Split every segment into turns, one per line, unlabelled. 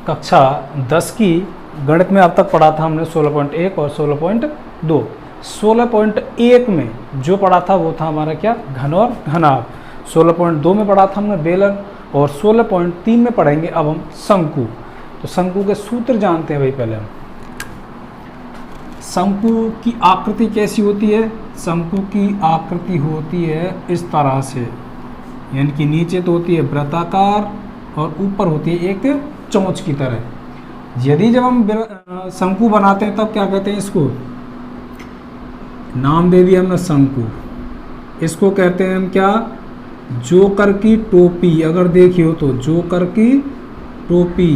कक्षा 10 की गणित में अब तक पढ़ा था हमने 16.1 और 16.2। 16.1 में जो पढ़ा था वो था हमारा क्या, घन और घनाभ। 16.2 में पढ़ा था हमने बेलन, और 16.3 में पढ़ेंगे अब हम शंकु। तो शंकु के सूत्र जानते हैं भाई पहले हम। शंकु की आकृति कैसी होती है? शंकु की आकृति होती है इस तरह से, यानी कि नीचे तो होती है वृत्ताकार और ऊपर होती है एक चोंच की तरह। यदि जब हम शंकु बनाते हैं तब क्या कहते हैं इसको? नाम दे दिया हमने शंकु। इसको कहते हैं हम क्या? जोकर की टोपी। अगर देखी हो तो जोकर की टोपी,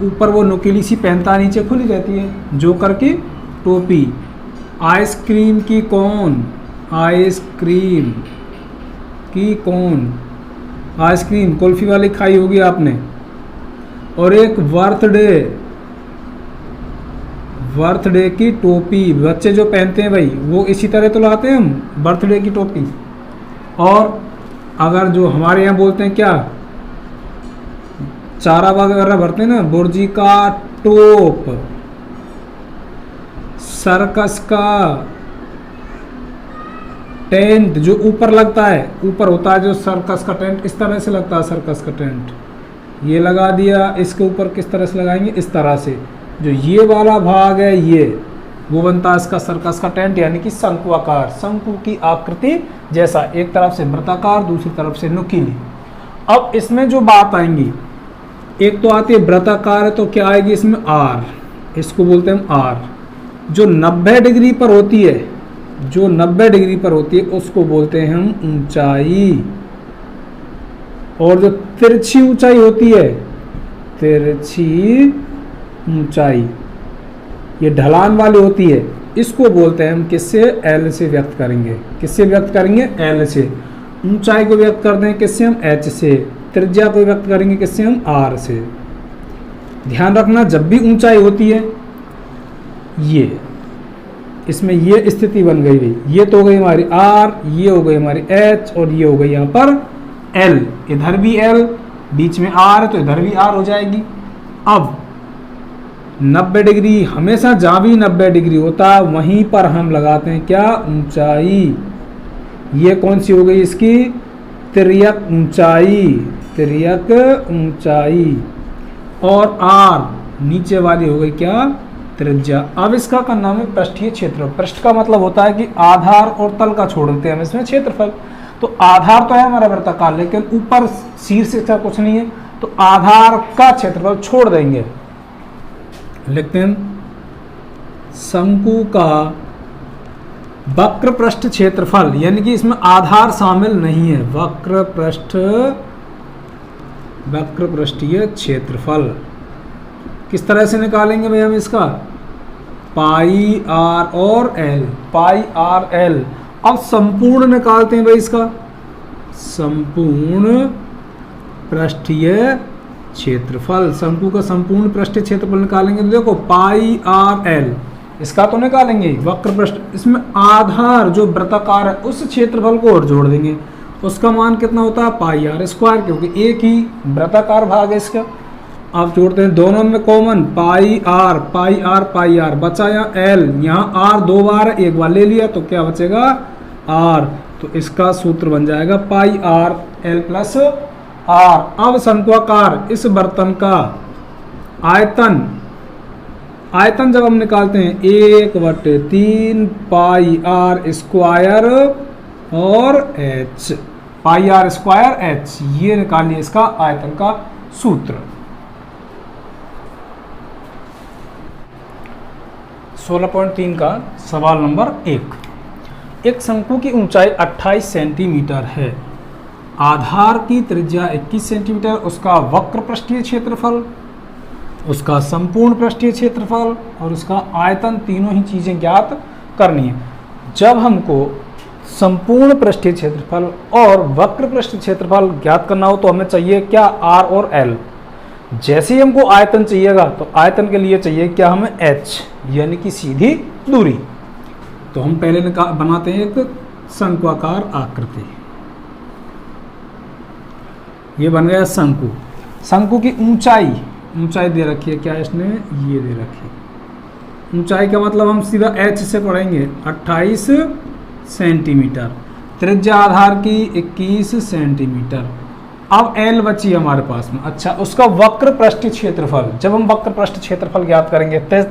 ऊपर वो नुकीली सी पहनता है, नीचे खुली रहती है, जोकर की टोपी। आइसक्रीम की कोन, आइसक्रीम की कोन, आइसक्रीम कुल्फी वाली खाई होगी आपने। और एक बर्थडे, बर्थडे की टोपी, बच्चे जो पहनते हैं भाई वो इसी तरह तो लाते हैं हम बर्थडे की टोपी। और अगर जो हमारे यहाँ बोलते हैं क्या, चारा वगैरह भरते हैं ना, बुर्जी का टोप, सर्कस का टेंट जो ऊपर लगता है, ऊपर होता है जो सर्कस का टेंट, इस तरह से लगता है सर्कस का टेंट, ये लगा दिया। इसके ऊपर किस तरह से लगाएंगे? इस तरह से। जो ये वाला भाग है ये, वो बनता है इसका सर्कस का टेंट, यानी कि शंकु आकार। शंकु की आकृति जैसा, एक तरफ से वृत्ताकार, दूसरी तरफ से नुकीली। अब इसमें जो बात आएंगी, एक तो आती है वृत्ताकार है तो क्या आएगी इसमें? आर, इसको बोलते हैं हम आर। जो 90 डिग्री पर होती है, जो 90 डिग्री पर होती है उसको बोलते हैं हम ऊंचाई। और जो तिरछी ऊंचाई होती है, तिरछी ऊंचाई, ये ढलान वाली होती है, इसको बोलते हैं हम किससे? एल से व्यक्त करेंगे। किससे व्यक्त करेंगे? एल से। ऊंचाई को व्यक्त करते हैं किससे? हम एच से। त्रिज्या को व्यक्त करेंगे किससे? हम आर से। ध्यान रखना, जब भी ऊंचाई होती है, ये इसमें ये स्थिति बन गई भाई, ये तो हो गई हमारी आर, ये हो गई हमारी एच, और ये हो गई यहाँ पर एल। इधर भी एल, बीच में आर है तो इधर भी आर हो जाएगी। अब 90 डिग्री, हमेशा जहाँ भी 90 डिग्री होता है वहीं पर हम लगाते हैं क्या? ऊंचाई। ये कौन सी हो गई इसकी? तिर्यक ऊंचाई, तिर्यक ऊंचाई। और आर नीचे वाली हो गई क्या? त्रिज्या। अब इसका का नाम है पृष्ठीय क्षेत्र। पृष्ठ का मतलब होता है कि आधार और तल का छोड़ देते हैं हम इसमें क्षेत्रफल। तो आधार तो है हमारा वृत्ताकार, लेकिन ऊपर शीर्ष का कुछ नहीं है, तो आधार का क्षेत्रफल छोड़ देंगे। लिखते हैं शंकु का वक्र पृष्ठ क्षेत्रफल, यानी कि इसमें आधार शामिल नहीं है। वक्र पृष्ठीय क्षेत्रफल किस तरह से निकालेंगे भाई हम इसका? पाई आर और एल, पाई आर एल। अब संपूर्ण निकालते हैं भाई इसका, संपूर्ण पृष्ठीय क्षेत्रफल। शंकु का संपूर्ण पृष्ठीय क्षेत्रफल निकालेंगे तो देखो पाई आर एल, इसका तो निकालेंगे वक्र पृष्ठ। इसमें आधार जो वृत्ताकार है उस क्षेत्रफल को और जोड़ देंगे, उसका मान कितना होता है? पाई आर स्क्वायर, क्योंकि एक ही वृत्ताकार भाग है इसका। आप जोड़ते हैं दोनों में common, pi r pi r बचा यहाँ एल, यहाँ आर 2 बार एक बार ले लिया तो क्या बचेगा? आर। तो इसका सूत्र बन जाएगा पाई आर एल प्लस आर। अब शंक्वाकार इस बर्तन का आयतन, आयतन जब हम निकालते हैं 1/3 पाई आर स्क्वायर और h, pi r square h, ये निकालिए इसका आयतन का सूत्र। 16.3 का सवाल नंबर 1। एक शंकु की ऊंचाई 28 सेंटीमीटर है, आधार की त्रिज्या 21 सेंटीमीटर, उसका वक्र पृष्ठीय क्षेत्रफल, उसका संपूर्ण पृष्ठीय क्षेत्रफल और उसका आयतन, तीनों ही चीज़ें ज्ञात करनी है। जब हमको संपूर्ण पृष्ठीय क्षेत्रफल और वक्र पृष्ठीय क्षेत्रफल ज्ञात करना हो तो हमें चाहिए क्या? आर और एल। जैसे ही हमको आयतन चाहिएगा तो आयतन के लिए चाहिए क्या? हमें एच, यानी कि सीधी दूरी। तो हम पहले बनाते हैं एक शंक्वाकार आकृति। ये बन गया शंकु। शंकु की ऊंचाई ऊंचाई दे रखी है, क्या इसने ये दे रखी है। ऊंचाई का मतलब हम सीधा h से पढ़ेंगे 28 सेंटीमीटर, त्रिज्या आधार की 21 सेंटीमीटर। अब L बची हमारे पास में। अच्छा, उसका वक्र पृष्ठीय क्षेत्रफल, जब हम वक्र पृष्ठ क्षेत्रफल ज्ञात करेंगे तो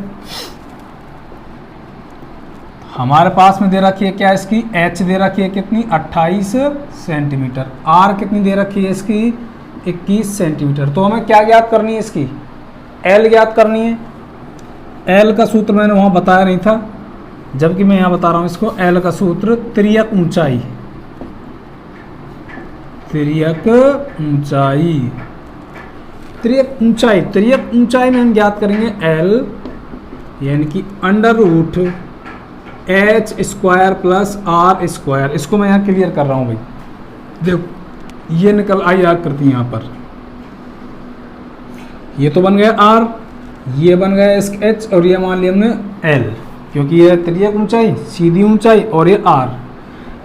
हमारे पास में दे रखी है क्या इसकी, h दे रखी है कितनी 28 सेंटीमीटर, r कितनी दे रखी है इसकी 21 सेंटीमीटर। तो हमें क्या ज्ञात करनी है इसकी, L ज्ञात करनी है। L का सूत्र मैंने वहाँ बताया नहीं था, जबकि मैं यहाँ बता रहा हूँ इसको। L का सूत्र तिर्यक ऊंचाई, तिर्यक ऊंचाई, तिर्यक ऊंचाई, तिर्यक ऊंचाई में हम ज्ञात करेंगे L यानी कि under root h square plus r square. इसको मैं यहाँ क्लियर कर रहा हूँ भाई, देखो ये निकल आई आकृति यहाँ पर, ये तो बन गया r, ये बन गया इसका h, और ये मान लिया हमने L, क्योंकि ये तिर्यक ऊंचाई, सीधी ऊंचाई, और ये r।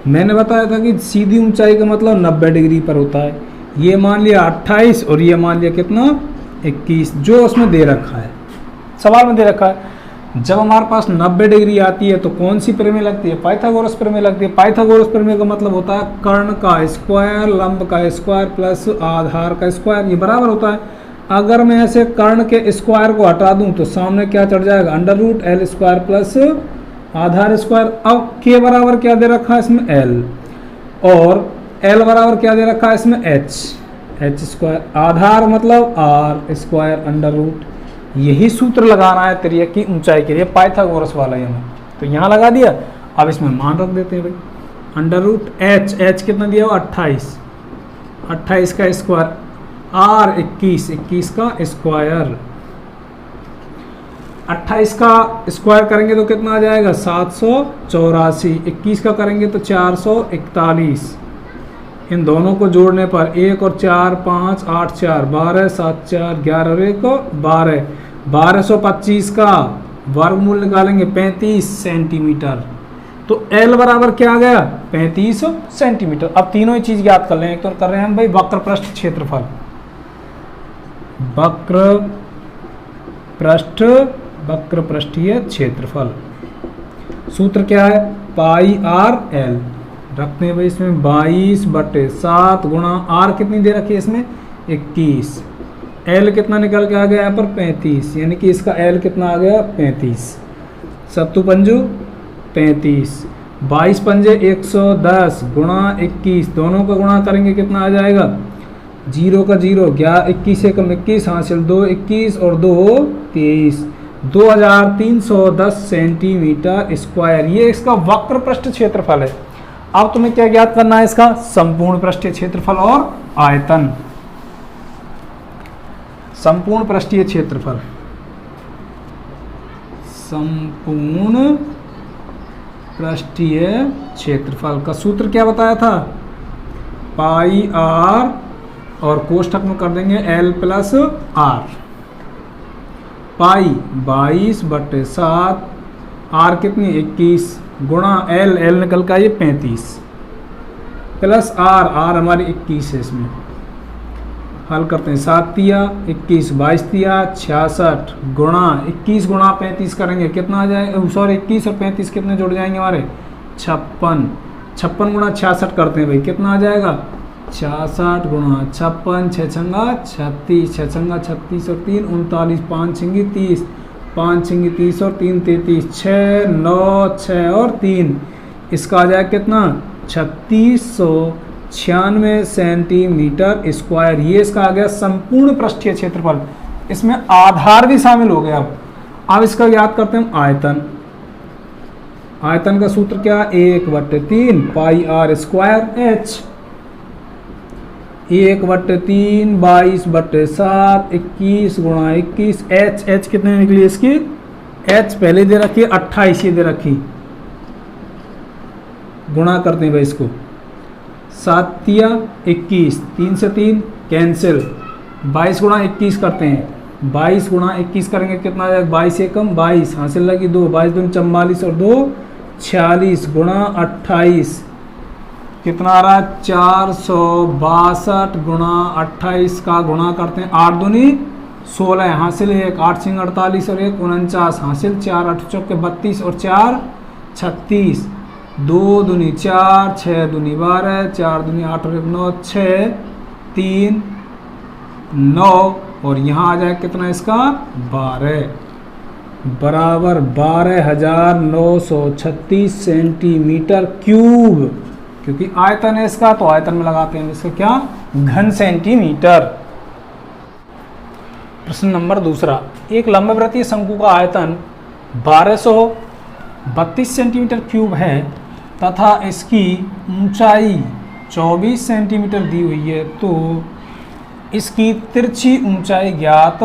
मैंने बताया था कि सीधी ऊंचाई का मतलब 90 डिग्री पर होता है। ये मान लिया 28 और ये मान लिया कितना 21, जो उसमें दे रखा है, सवाल में दे रखा है। जब हमारे पास 90 डिग्री आती है तो कौन सी प्रमेय लगती है, पाइथागोरस प्रमेय लगती है। पाइथागोरस प्रमेय का मतलब होता है कर्ण का स्क्वायर, लंब का स्क्वायर प्लस आधार का स्क्वायर, ये बराबर होता है। अगर मैं ऐसे कर्ण के स्क्वायर को हटा दूं तो सामने क्या चढ़ जाएगा, under root L square plus आधार स्क्वायर। अब के बराबर क्या दे रखा है इसमें L, और L बराबर क्या दे रखा है इसमें h स्क्वायर, आधार मतलब r स्क्वायर अंडर रूट। यही सूत्र लगाना है तिर्यक की ऊंचाई के लिए, पाइथागोरस वाला ही हमें, तो यहाँ लगा दिया। अब इसमें मान रख देते हैं भाई, अंडर रूट h कितना दिया हुआ 28 का स्क्वायर, r 21 का स्क्वायर। 28 का स्क्वायर करेंगे तो कितना आ जाएगा 784, 21 का करेंगे तो 441। इन दोनों को जोड़ने पर 1 और 4 5 8 4 12 7 4 11 और 1 12, 1225 का वर्गमूल निकालेंगे 35 सेंटीमीटर। तो L बराबर क्या आ गया 35 सेंटीमीटर। अब तीनों ही चीज याद कर लें। एक तो कर रहे हैं हम भाई वक्र पृष्ठ क्षेत्रफल, वक्र पृष्ठीय क्षेत्रफल। सूत्र क्या है, पाई आर एल। रखते हैं भाई इसमें 22/7 गुणा r कितनी दे रखी है इसमें 21, l कितना निकल के आ गया यहाँ पर 35, यानी कि इसका l कितना आ गया 35, 7 पंजू 35, 22 पंजे 110 गुणा 21, दोनों का गुणा करेंगे कितना आ जाएगा 0 का 0, 21 से कम 21 हासिल 2 21 और 2 23, 2310 सेंटीमीटर स्क्वायर। ये इसका वक्र पृष्ठ क्षेत्रफल है। अब तुम्हें क्या ज्ञात करना है, इसका संपूर्ण पृष्ठीय क्षेत्रफल और आयतन। संपूर्ण पृष्ठीय क्षेत्रफल, संपूर्ण पृष्ठीय क्षेत्रफल का सूत्र क्या बताया था, पाई आर और कोष्ठक में कर देंगे l plus r. Pi 22/7, are कितनी 21 गुणा l निकल का ये 35 प्लस आर हमारी 21 है। इसमें हल करते हैं, 7 तिया 21, 22 तिया 66 गुणा 21 गुणा 35 करेंगे कितना आ जाएगा, सॉरी 21 और 35 कितने जुड़ जाएंगे हमारे 56, 56 गुणा 66 करते हैं भाई कितना आ जाएगा 66 गुणा 56, 6 छंगा 36, 6 छंगा 36 और 3 39, 5 छिंगी 30, 5 छिंगी 30 और 3 33, 6 9 6 और 3, इसका आ जाएगा कितना 3696 सेंटीमीटर स्क्वायर। ये इसका आ गया संपूर्ण पृष्ठीय क्षेत्रफल। इसमें आधार भी शामिल हो गया। अब इसका याद करते हैं आयतन। आयतन का सूत्र क्या, 1/3 पाई आर स्क्वायर h, 1/3 22/7 21 गुणा 21, h कितने निकली इसकी, h पहले दे रखी 28 ये दे रखी, गुणा करते हैं भाई इसको 7 तिया 21, 3 से 3 कैंसिल, 22 गुणा 21 करते हैं, 22 गुणा 21 करेंगे कितना आ जाएगा 22 से कम 22 हासिल लगी 2, 22 दूनी 44 और 2 46 गुणा 28 कितना आ रहा है 462 गुणा 28 का गुणा करते हैं 8 दूनी 16 हासिल 1, 8 सिंह 48 और 1 49 हासिल 4, 8 चौके 32 और 4 36, 2 दूनी 4, 6 दूनी 12, 4 दूनी 8 और 1 9, 6 3 9 और यहाँ आ जाए कितना इसका 12 बराबर 12,936 सेंटीमीटर क्यूब, क्योंकि आयतन है इसका तो आयतन में लगाते हैं इसका क्या घन सेंटीमीटर। प्रश्न नंबर दूसरा, एक लंबवृत्तीय शंकु का आयतन 1232 सेंटीमीटर क्यूब है तथा इसकी ऊंचाई 24 सेंटीमीटर दी हुई है, तो इसकी तिरछी ऊंचाई ज्ञात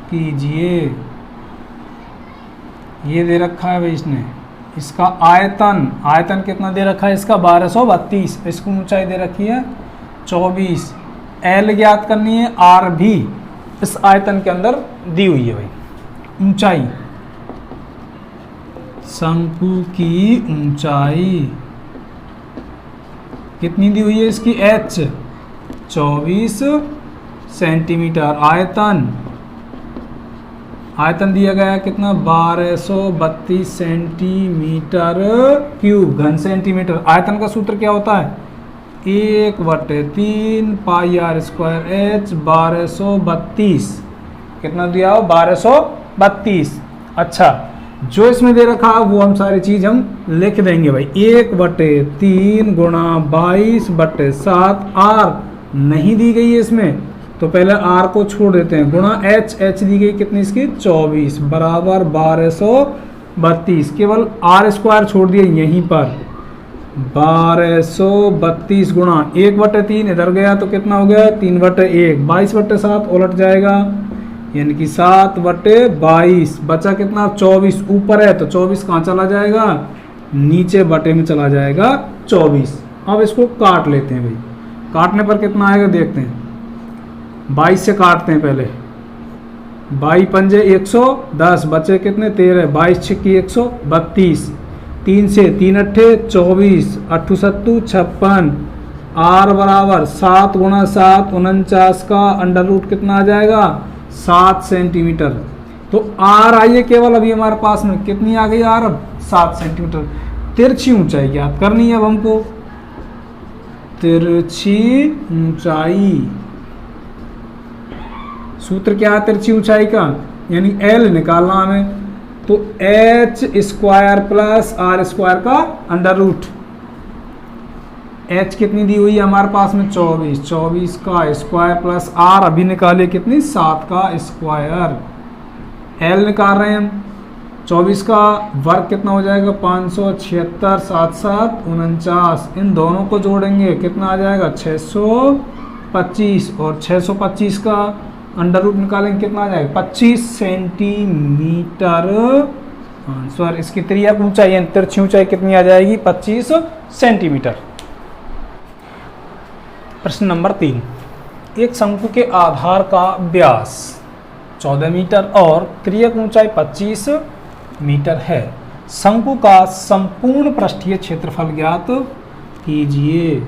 कीजिए। ये दे रखा है भाई इसने, इसका आयतन कितना दे रखा है इसका 1232, इसको ऊंचाई दे रखी है 24, एल ज्ञात करनी है, आर भी इस आयतन के अंदर दी हुई है भाई। ऊंचाई शंकु की ऊंचाई कितनी दी हुई है इसकी एच 24 सेंटीमीटर, आयतन दिया गया है कितना 1232 सेंटीमीटर क्यूब घन सेंटीमीटर। आयतन का सूत्र क्या होता है 1/3 पाई आर स्क्वायर एच 1232, कितना दिया हो 1232। अच्छा जो इसमें दे रखा है वो हम सारी चीज हम लिख देंगे भाई, 1/3 गुणा 22/7, आर नहीं दी गई है इसमें तो पहले आर को छोड़ देते हैं, गुणा एच दी गई कितनी इसकी 24 बराबर 1232, केवल आर स्क्वायर छोड़ दिए यहीं पर 1232 गुणा 1/3 इधर गया तो कितना हो गया 3/1, 22/7 उलट जाएगा यानी कि 7/22, बचा कितना 24, ऊपर है तो 24 कहाँ चला जाएगा नीचे बटे में चला जाएगा 24। अब इसको काट लेते हैं भाई, काटने पर कितना आएगा देखते हैं, 22 से काटते हैं पहले, 22 पंजे 110, बचे कितने 13, 22 छिक्की 132, 3 से 3 अट्ठे 24, 8 सत्तू 56, आर बराबर 7 गुणा 7 49 का अंडर रूट कितना आ जाएगा 7 सेंटीमीटर। तो आर आइए केवल अभी हमारे पास में कितनी आ गई आर अब 7 सेंटीमीटर। तिरछी ऊंचाई ज्ञात करनी है अब हमको, तिरछी ऊंचाई सूत्र क्या है तिरछी ऊंचाई का, यानी एल निकालना हमें, तो h square plus r square का अंडर रूट, एच कितनी दी हुई है हमारे पास में 24, 24 का स्क्वायर प्लस आर अभी निकाले कितनी 7 का स्क्वायर, एल निकाल रहे हैं हम, 24 का वर्ग कितना हो जाएगा 576, 7 7 49, इन दोनों को जोड़ेंगे कितना आ जाएगा 625 और 625 का अंडर रूट निकालेंगे कितना आ जाएगा 25 सेंटीमीटर आंसर। इसकी त्रिज्या ऊंचाई तिरछी ऊंचाई कितनी आ जाएगी 25 सेंटीमीटर। प्रश्न नंबर 3, एक शंकु के आधार का व्यास 14 मीटर और त्रिज्यक ऊंचाई 25 मीटर है, शंकु का संपूर्ण पृष्ठीय क्षेत्रफल ज्ञात कीजिए।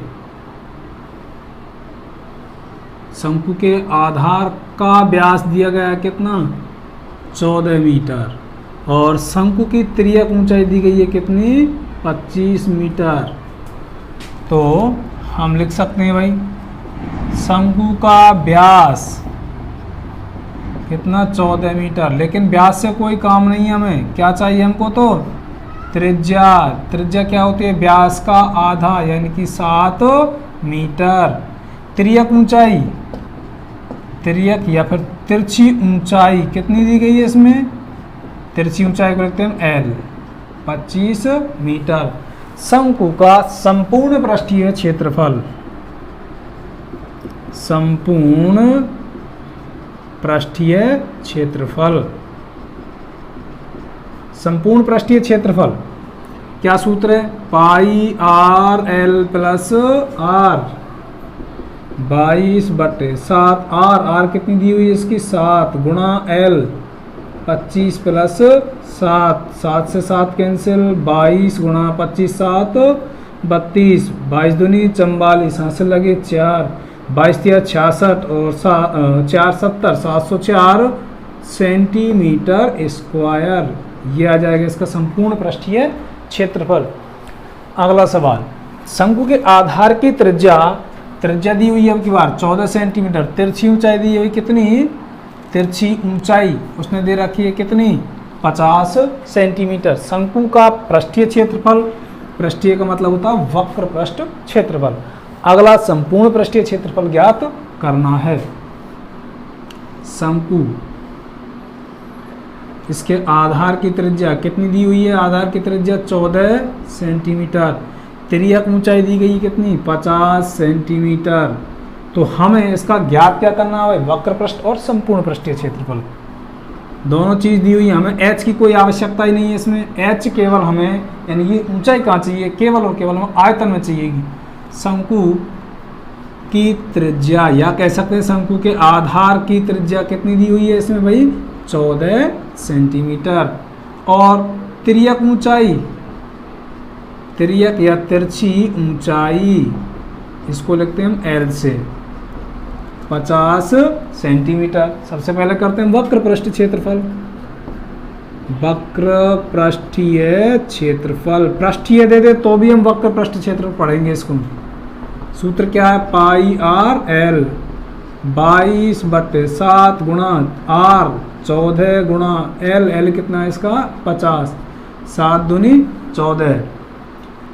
शंकु के आधार का व्यास दिया गया है कितना 14 मीटर और शंकु की त्रिज्यक ऊंचाई दी गई है कितनी 25 मीटर। तो हम लिख सकते हैं भाई शंकु का व्यास कितना 14 मीटर, लेकिन व्यास से कोई काम नहीं है, हमें क्या चाहिए हमको तो त्रिज्या। त्रिज्या क्या होती है व्यास का आधा यानी कि 7 मीटर। त्रिज्यक ऊंचाई, त्रिज्यक या फिर तिरछी ऊंचाई कितनी दी गई है इसमें, तिरछी ऊंचाई को लिखते हैं एल 25 मीटर। शंकु का संपूर्ण पृष्ठीय क्षेत्रफल, संपूर्ण पृष्ठीय क्षेत्रफल, संपूर्ण पृष्ठीय क्षेत्रफल क्या सूत्र है pi R L plus R 22/7, are कितनी दी हुई है इसकी 7 गुणा एल 25 प्लस 7, 7 से 7 कैंसिल, 22 गुणा 25 7 32, 22 दूनी 44, हाथ से लगे 4, 22×66 और 4×70 704 सेंटीमीटर स्क्वायर। ये आ जाएगा इसका संपूर्ण पृष्ठीय क्षेत्रफल। अगला सवाल, शंकु के आधार की त्रिज्या दी हुई है अब की बार 14 सेंटीमीटर, तिरछी ऊंचाई दी हुई कितनी, तिरछी ऊंचाई उसने दे रखी है कितनी 50 सेंटीमीटर। शंकु का पृष्ठीय क्षेत्रफल, पृष्ठीय का मतलब होता है वक्र पृष्ठ क्षेत्रफल। अगला संपूर्ण पृष्ठीय क्षेत्रफल ज्ञात करना है। शंकु, इसके आधार की त्रिज्या कितनी दी हुई है, आधार की त्रिज्या 14 सेंटीमीटर, तिर्यक ऊंचाई दी गई कितनी 50 सेंटीमीटर। तो हमें इसका ज्ञात क्या करना है, वक्र पृष्ठ और संपूर्ण पृष्ठीय क्षेत्रफल दोनों चीज दी हुई है। हमें एच की कोई आवश्यकता ही नहीं है इसमें, एच केवल हमें यानी ये ऊंचाई कहाँ चाहिए, केवल और केवल हमें आयतन में चाहिएगी। शंकु की त्रिज्या या कह सकते हैं शंकु के आधार की त्रिज्या कितनी दी हुई है इसमें भाई 14 सेंटीमीटर, और तिर्यक ऊंचाई, तिर्यक या तिरछी ऊंचाई इसको लिखते हैं हम एल से 50 सेंटीमीटर। सबसे पहले करते हैं वक्र पृष्ठ क्षेत्रफल। वक्र पृष्ठीय क्षेत्रफल, पृष्ठीय दे दे तो भी हम वक्र पृष्ठ क्षेत्रफल पढ़ेंगे इसको। सूत्र क्या है, पाई आर एल 22/7 गुणा आर 14 गुणा एल, एल कितना है इसका 50, 7 दूनी 14,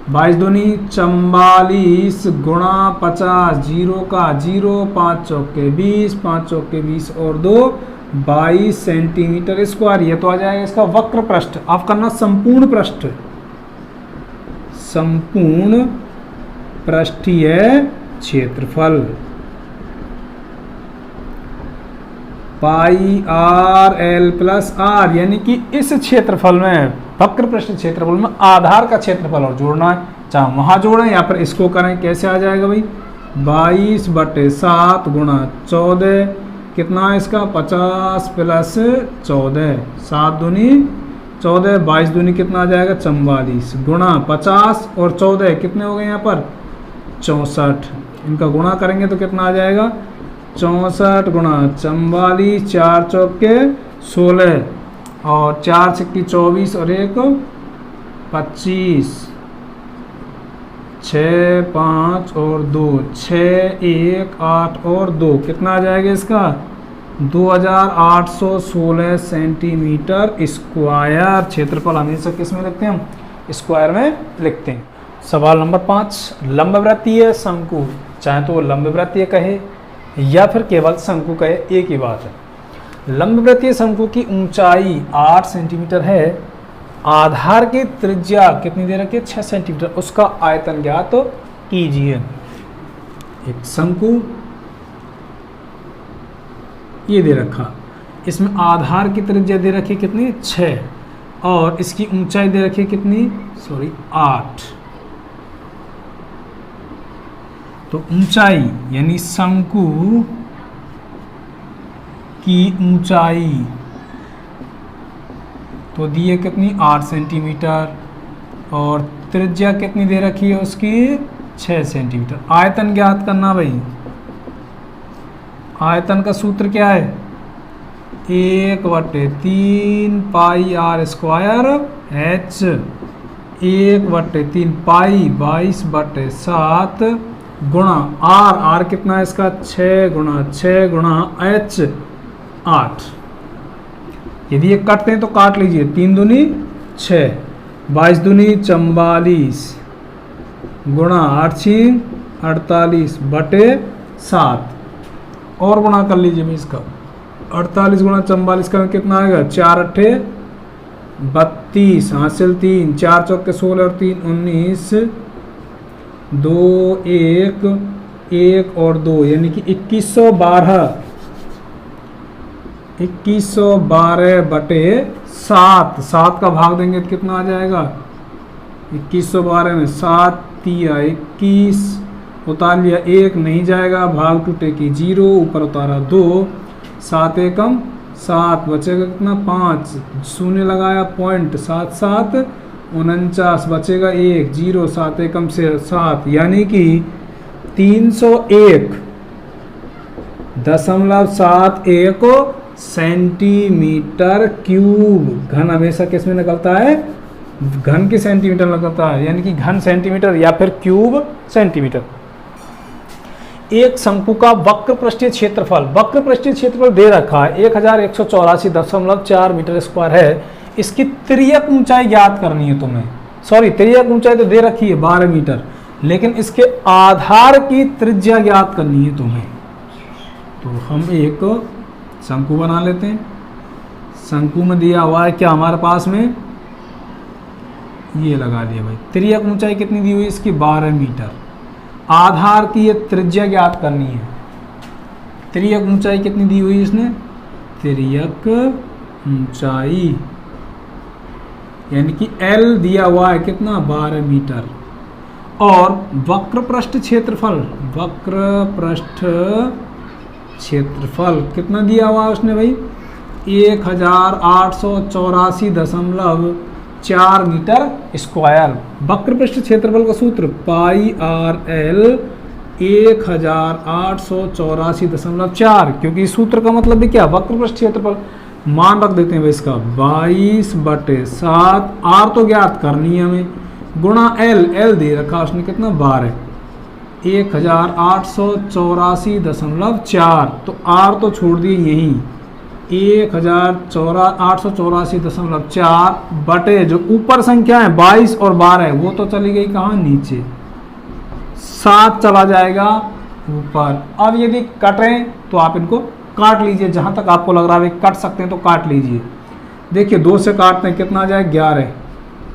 22 दूनी 44 गुणा 50, 0 का 0, 5 चौके 20, 5 चौके 20 और 2 22 सेंटीमीटर स्क्वायर। ये तो आ जाएगा इसका वक्र पृष्ठ। अब करना संपूर्ण पृष्ठ, संपूर्ण पृष्ठीय क्षेत्रफल। पाई आर एल प्लस आर, यानी कि इस क्षेत्रफल में वक्र पृष्ठ क्षेत्रफल में आधार का क्षेत्रफल और जोड़ना है, चाहे वहां जोड़ें या फिर इसको करें। कैसे आ जाएगा भाई 22/7 गुणा 14 कितना है इसका 50 प्लस 14, 7 दूनी 14, 22 दूनी कितना आ जाएगा 44 गुणा 50 और 14 कितने हो गए यहाँ पर 64। इनका गुणा करेंगे तो कितना आ जाएगा 64 गुणा 44, 4 चौके 16 और 4 छक्की 24 और 1 25, 6 5 और 2 6 1 8 और 2 कितना आ जाएगा इसका 2816 सेंटीमीटर स्क्वायर। क्षेत्रफल हमेशा किस में लिखते हैं हम, स्क्वायर में लिखते हैं। सवाल नंबर 5, लंबवृत्तीय शंकु, चाहे तो लंबवृत्तीय कहे या फिर केवल शंकु कहे, एक ही बात है। लंबवृत्तीय शंकु की ऊंचाई 8 सेंटीमीटर है, आधार की त्रिज्या कितनी दे रखी है 6 सेंटीमीटर, उसका आयतन ज्ञात कीजिए। एक शंकु ये दे रखा, इसमें आधार की त्रिज्या दे रखी कितनी 6 और इसकी ऊंचाई दे रखी कितनी 8। तो ऊंचाई यानी शंकु की ऊंचाई तो दी है कितनी 8 सेंटीमीटर और त्रिज्या कितनी दे रखी है उसकी 6 सेंटीमीटर। आयतन ज्ञात करना भाई, आयतन का सूत्र क्या है 1/3 पाई आर स्क्वायर एच, 1/3 पाई 22/7 गुणा आर, आर कितना है इसका 6 गुणा एच 8। यदि ये काटते हैं तो काट लीजिए, 3 दूनी 6, 22 दूनी 44 गुणा 8 6 48/7 और गुणा कर लीजिए भाई इसका 48 गुणा 44 का कितना आएगा 4 8 32 हासिल 3, 4 चौके 16 और 3 19, 2 1 1 और 2 यानी कि 2112 2112/7। 7 का भाग देंगे तो कितना आ जाएगा 2112 में 7 तिया 21, उतार लिया 1 नहीं जाएगा, भाग टूटे की 0, ऊपर उतारा 2, 7 एकम 7 बचेगा कितना 5, शून्य लगाया पॉइंट 7 7 49 बचेगा 1 0, 7 एकम से 7 यानी कि 301 0.71 सेंटीमीटर क्यूब। घन हमेशा किस में निकलता है? घन के सेंटीमीटर निकलता है, यानी कि घन सेंटीमीटर या फिर क्यूब सेंटीमीटर। एक शंकु का वक्र पृष्ठीय क्षेत्रफल, वक्र पृष्ठीय क्षेत्रफल दे रखा है 1184.4 मीटर स्क्वायर है। इसकी तिर्यक ऊंचाई ज्ञात करनी है तुम्हें। सॉरी, तिर्यक ऊंचाई तो दे रखी है 12 मीटर, लेकिन इसके आधार की त्रिज्या ज्ञात करनी है तुम्हें। तो हम एक शंकु बना लेते हैं। शंकु में दिया हुआ है क्या हमारे पास में? ये लगा दिया भाई। तिर्यक ऊंचाई कितनी दी हुई है इसकी? 12 मीटर। आधार की ये त्रिज्या ज्ञात करनी है। तिर्यक ऊंचाई कितनी दी हुई है इसने? तिर्यक ऊंचाई यानी कि L दिया हुआ है कितना? 12 मीटर। और वक्र पृष्ठ क्षेत्रफल, वक्र पृष्ठ क्षेत्रफल कितना दिया हुआ है उसने भाई? 1884.4 मीटर स्क्वायर। वक्र पृष्ठ क्षेत्रफल का सूत्र पाई RL 1884.4, क्योंकि इस सूत्र का मतलब भी क्या? वक्र पृष्ठ क्षेत्रफल। मान रख देते हैं भाई इसका 22/7, R तो ज्ञात करनी है हमें, गुणा L दे रखा उसने कितना? 12। 1884.4, तो R तो छोड़ दिए यहीं, 1884.4 बटे जो ऊपर संख्या है 22 और 12 वो तो चली गई कहाँ? नीचे। 7 चला जाएगा ऊपर। अब यदि कटें तो आप इनको काट लीजिए, जहां तक आपको लग रहा है कट सकते हैं तो काट लीजिए। देखिए 2 से काटते हैं, कितना आ जाए? 11,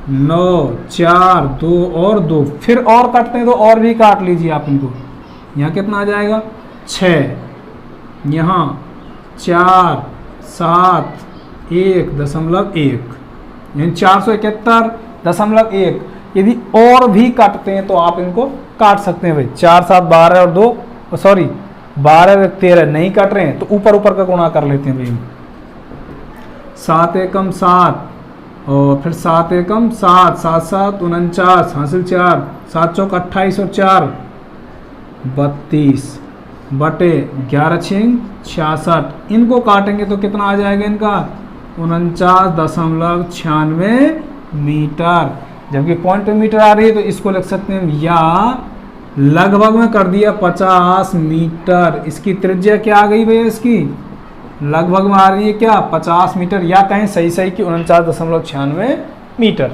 9, 4, 2 और 2, फिर और काटते हैं तो और भी काट लीजिए आप इनको। यहाँ कितना आ जाएगा? 6, यहाँ 4, 7, 1.1 यानी 471.1। यदि और भी काटते हैं तो आप इनको काट सकते हैं भाई। 4, 7, 12 और 2, सॉरी 12, 13 नहीं काट रहे हैं तो ऊपर ऊपर का गुणा कर लेते हैं भाई। 7 एकम 7 और फिर 7 एकम 7, 7 7 49 हासिल 4, 7 चौक 28 और 4 32 बटे 11 6 66। इनको काटेंगे तो कितना आ जाएगा इनका? 49.96 मीटर। जबकि पॉइंट पे मीटर आ रही है तो इसको लिख सकते हैं, या लगभग में कर दिया 50 मीटर। इसकी त्रिज्या क्या आ गई भैया? इसकी लगभग में आ रही है क्या? 50 मीटर, या कहें सही सही कि 49.96 मीटर।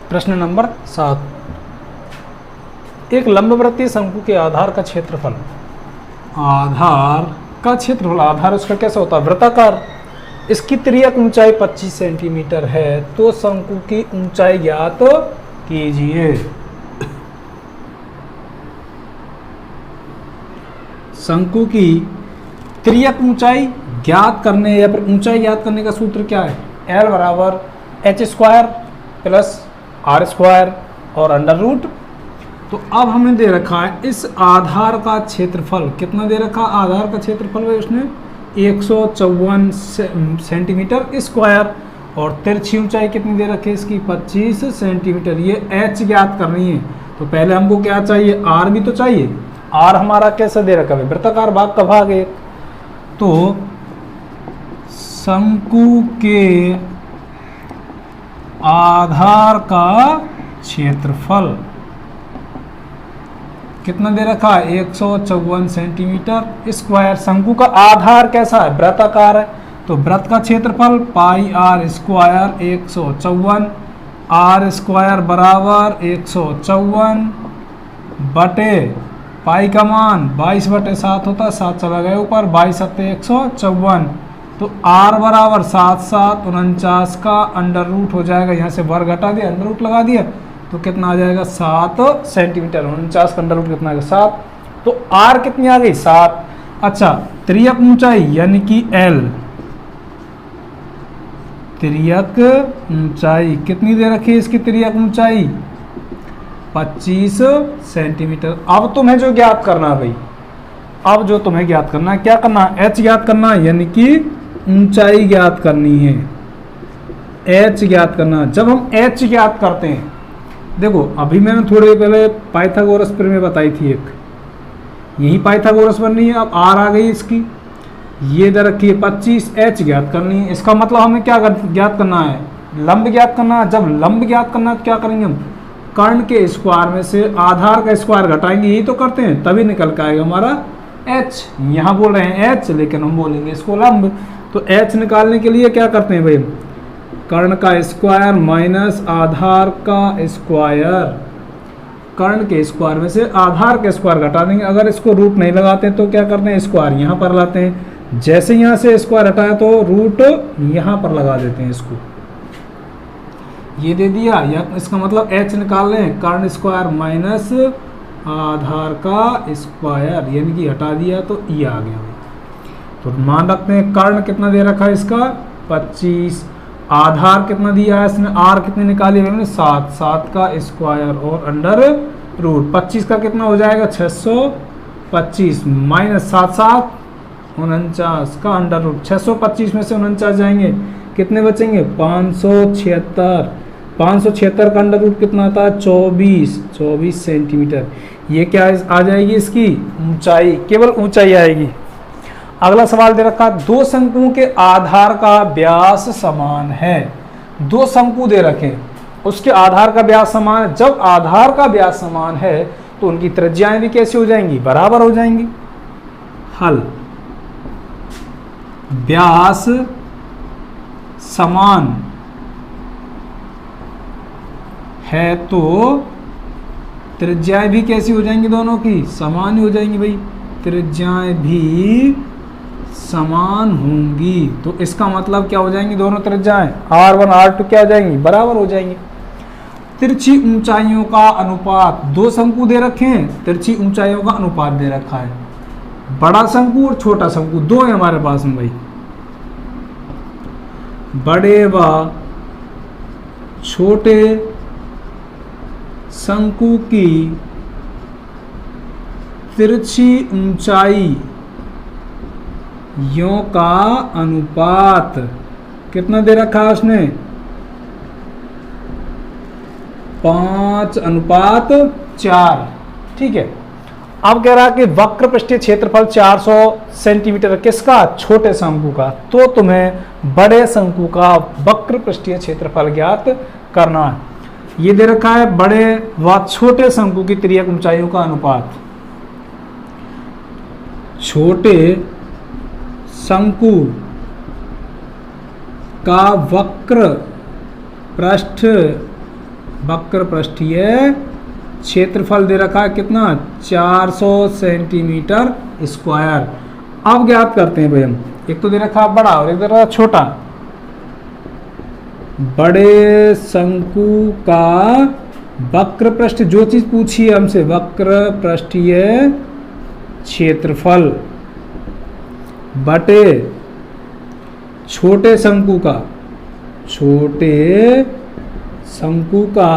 प्रश्न नंबर 7, एक लंबवृत्तीय शंकु के आधार का क्षेत्रफल। आधार का क्षेत्रफल, आधार उसका कैसा होता है? वृत्ताकार। इसकी तिर्यक ऊंचाई 25 सेंटीमीटर है, तो शंकु की ऊंचाई ज्ञात कीजिए। शंकु की तिर्यक ऊंचाई ज्ञात करने या फिर ऊंचाई ज्ञात करने का सूत्र क्या है? L बराबर h² प्लस r² और अंडर रूट। तो अब हमें दे रखा है इस आधार का क्षेत्रफल, कितना दे रखा? आधार का क्षेत्रफल है उसने 154 सेंटीमीटर स्क्वायर, और तिरछी ऊंचाई कितनी दे रखी है इसकी? 25 सेंटीमीटर। ये h ज्ञात करनी है, तो पहले हमको क्या चाहिए? r भी तो चाहिए। r हमारा कैसे दे रखा है? वृत्ताकार भाग का भाग है। तो शंकु के आधार का क्षेत्रफल कितना दे रखा है? 154 सेंटीमीटर स्क्वायर। शंकु का आधार कैसा है? वृत्ताकार है, तो वृत्त का क्षेत्रफल पाई r² 154, r² बराबर 154 बटे पाई का मान 22/7 होता है, 7 चला गया ऊपर, 22 7 154। तो r बराबर 7 7 49 का अंडर रूट हो जाएगा, यहाँ से वर्ग हटा दिया, अंडर रूट लगा दिया, तो कितना आ जाएगा? 7 सेंटीमीटर। 49 का अंडर रूट कितना आ गया? 7। तो r कितनी आ गई? 7। अच्छा, तिर्यक ऊंचाई यानी कि L, तिर्यक ऊंचाई कितनी दे रखी है इसकी? तिर्यक ऊंचाई 25 सेंटीमीटर। अब तुम्हें जो ज्ञात करना है भाई, अब जो तुम्हें ज्ञात करना है, क्या करना है? h ज्ञात करना है, यानी कि ऊंचाई ज्ञात करनी है, h ज्ञात करना। जब हम h ज्ञात करते हैं, देखो अभी मैंने थोड़े पहले पाइथागोरस प्रमेय बताई थी एक, यही पाइथागोरस बन रही है। अब आर आ गई इसकी, ये इधर रखिए 25, एच ज्ञात करनी है। इसका मतलब हमें क्या ज्ञात करना है, लंब ज्ञात करना है। जब लंब ज्ञात करना है तो क्या करेंगे हम, कर्ण के स्क्वायर में से आधार का स्क्वायर घटाएंगे, यही तो करते हैं, तभी निकल के आएगा हमारा एच। यहाँ बोल रहे हैं एच, लेकिन हम बोलेंगे इसको लंब। तो एच निकालने के लिए क्या करते हैं भाई, कर्ण का स्क्वायर माइनस आधार का स्क्वायर, कर्ण के स्क्वायर में से आधार के स्क्वायर घटा देंगे। अगर इसको रूट नहीं लगाते तो क्या करते हैं, स्क्वायर यहाँ पर लाते हैं। जैसे यहाँ से स्क्वायर हटाया तो रूट यहाँ पर लगा देते हैं इसको, ये दे दिया। या इसका मतलब एच निकाल लें, कर्ण स्क्वायर माइनस आधार का स्क्वायर, यानी कि हटा दिया तो ई आ गया। तो मान रखते हैं कर्ण कितना दे रखा है इसका 25, आधार कितना दिया है इसने, आर कितनी निकाली है हमने 7, 7 का स्क्वायर और अंडर रूट 25 का कितना हो जाएगा 625 माइनस 7 7 49 का अंडर रूट। 625 में से 49 जाएंगे, कितने बचेंगे 576। 576 का अंडर रूट कितना आता है 24 सेंटीमीटर। ये क्या आ जाएगी इसकी ऊंचाई, केवल ऊंचाई आएगी। अगला सवाल दे रखा, दो शंकुओं के आधार का व्यास समान है। दो शंकु दे रखे, उसके आधार का व्यास समान है। जब आधार का व्यास समान है तो उनकी त्रिज्याएं भी कैसी हो जाएंगी, बराबर हो जाएंगी। हल, व्यास समान है तो त्रिज्याएं भी कैसी हो जाएंगी, दोनों की समान ही हो जाएंगी भाई, त्रिज्याएं भी समान होंगी। तो इसका मतलब क्या हो जाएंगी, दोनों त्रिज्याएं R1 R2 क्या हो जाएंगी, बराबर हो जाएंगी। तिरछी ऊंचाइयों का अनुपात, दो शंकु दे रखे हैं, तिरछी ऊंचाइयों का अनुपात दे रखा है। बड़ा शंकु और छोटा शंकु दो है हमारे पास में भाई। बड़े व छोटे शंकु की तिरछी ऊंचाई यों का अनुपात कितना दे रखा है उसने, 5:4। ठीक है। अब कह रहा है कि वक्र पृष्ठीय क्षेत्रफल 400 सेंटीमीटर किसका, छोटे शंकु का। तो तुम्हें बड़े शंकु का वक्र पृष्ठीय क्षेत्रफल ज्ञात करना है। ये दे रखा है बड़े व छोटे शंकु की तिर्यक ऊंचाइयों का अनुपात। छोटे शंकु का वक्र पृष्ठीय क्षेत्रफल दे रखा है कितना, 400 सेंटीमीटर स्क्वायर। अब ज्ञात करते हैं भाई हम, एक तो दे रखा है बड़ा और एक दे रखा है छोटा। बड़े शंकु का वक्र पृष्ठ, जो चीज पूछी है हमसे, वक्र पृष्ठीय क्षेत्रफल बटे छोटे शंकु का, छोटे शंकु का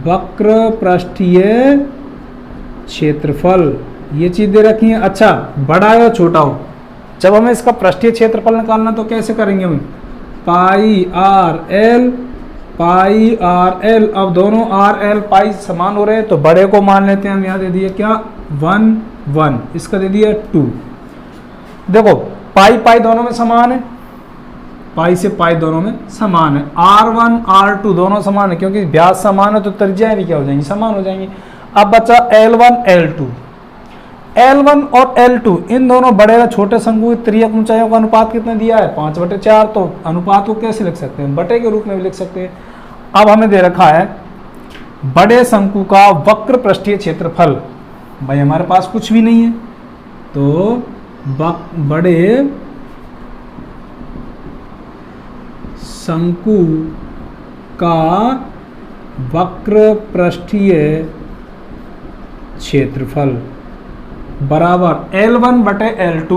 वक्र पृष्ठीय क्षेत्रफल, ये चीज दे रखी है। अच्छा, बड़ा हो या छोटा हो, जब हमें इसका पृष्ठीय क्षेत्रफल निकालना तो कैसे करेंगे हम, पाई आर एल। अब दोनों आर एल पाई समान हो रहे हैं तो बड़े को मान लेते हैं हम। यहाँ दे दिए क्या 1 1, इसका दे दिया 2। देखो पाई दोनों में समान है, पाई से पाई दोनों में समान है। R1 R2 दोनों समान है, क्योंकि व्यास समान है तो त्रिज्याएं भी क्या हो जाएंगी, समान हो जाएंगी। अब बचा L1 L2। L1 और L2 इन दोनों बड़े व छोटे शंकु की तिर्यक ऊंचाइयों का अनुपात कितना दिया है, 5/4। तो अनुपात को कैसे लिख सकते हैं, बटे के रूप में भी लिख सकते हैं। अब हमें दे रखा है बड़े शंकु का वक्र पृष्ठीय क्षेत्रफल, भाई हमारे पास कुछ भी नहीं है तो बड़े शंकु का वक्र पृष्ठीय क्षेत्रफल बराबर L1 बटे L2।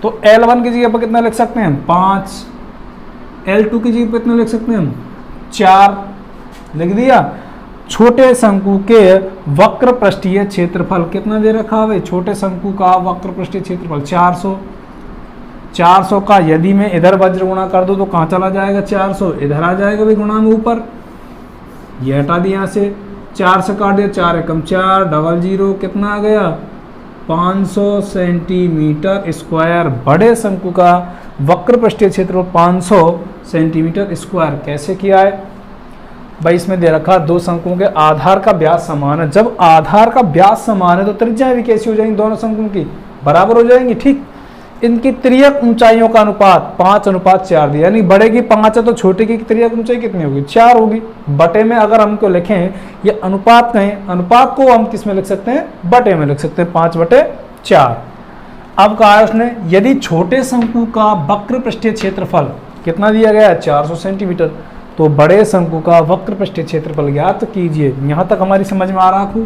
तो L1 की जगह पर कितना लिख सकते हैं 5, L2 की जगह पर कितना लिख सकते हैं हम 4, लिख दिया। छोटे शंकु के वक्र पृष्ठीय क्षेत्रफल कितना दे रखा है, छोटे शंकु का वक्र पृष्ठीय क्षेत्रफल 400। 400 का यदि मैं इधर वज्र गुणा कर दूं तो कहाँ चला जाएगा, 400 इधर आ जाएगा भाई गुणा में ऊपर, ये हटा दिया यहाँ से, 4 से काट दिया, 4 एकम 4, 00 कितना आ गया 500 सेंटीमीटर स्क्वायर। बड़े शंकु का वक्र पृष्ठीय क्षेत्रफल 500 सेंटीमीटर स्क्वायर। कैसे किया है भाई, इसमें दे रखा दो शंकुओं के आधार का व्यास समान है। जब आधार का व्यास समान है तो त्रिज्याएं भी कैसी हो जाएंगी, दोनों शंकुओं की बराबर हो जाएंगी। ठीक, इनकी त्रियक ऊंचाइयों का अनुपात 5:4 दिया, यानी बड़े की 5 है तो छोटे की त्रियक ऊंचाई कितनी होगी, 4 होगी। बटे में अगर हमको लिखें, ये अनुपात कहें, अनुपात को हम किस में लिख सकते हैं, बटे में लिख सकते हैं, 5/4। अब कहा है उसने, यदि छोटे शंकु का वक्र पृष्ठीय क्षेत्रफल कितना दिया गया है, 400 सेंटीमीटर, तो बड़े शंकु का वक्र पृष्ठीय क्षेत्रफल ज्ञात कीजिए। यहां तक हमारी समझ में आ रहा है,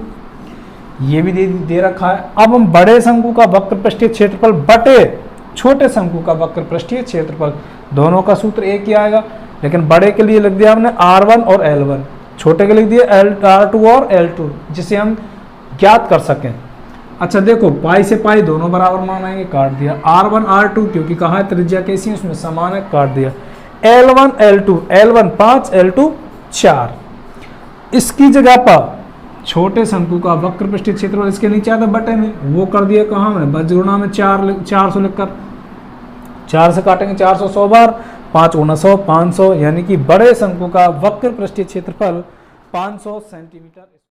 ये भी दे रखा है। अब हम बड़े शंकु का वक्र पृष्ठीय क्षेत्रफल बटे छोटे शंकु का वक्र पृष्ठीय क्षेत्रफल, दोनों का सूत्र एक ही आएगा, लेकिन बड़े के लिए लिख दिया हमने R1 और L1, छोटे के लिख दिए R2 और L2, जिसे हम ज्ञात कर सकें। अच्छा देखो, पाई से पाई दोनों बराबर मान आएंगे, काट दिया। R1 R2 क्योंकि कहा है त्रिज्या कैसी है, उसमें समान है, काट दिया। L1 L2, L1 5 L2 4। इसकी जगह पर छोटे शंकु का वक्र पृष्ठीय क्षेत्रफल इसके नीचे आता बटे में, वो कर दिया कहाँ में, बजगुणा में 400 लिखकर, 4 से काटेंगे 400 100 बार, 5 × 100 500, यानी कि बड़े शंकु का वक्र पृष्ठीय क्षेत्रफल 500 सेंटीमीटर।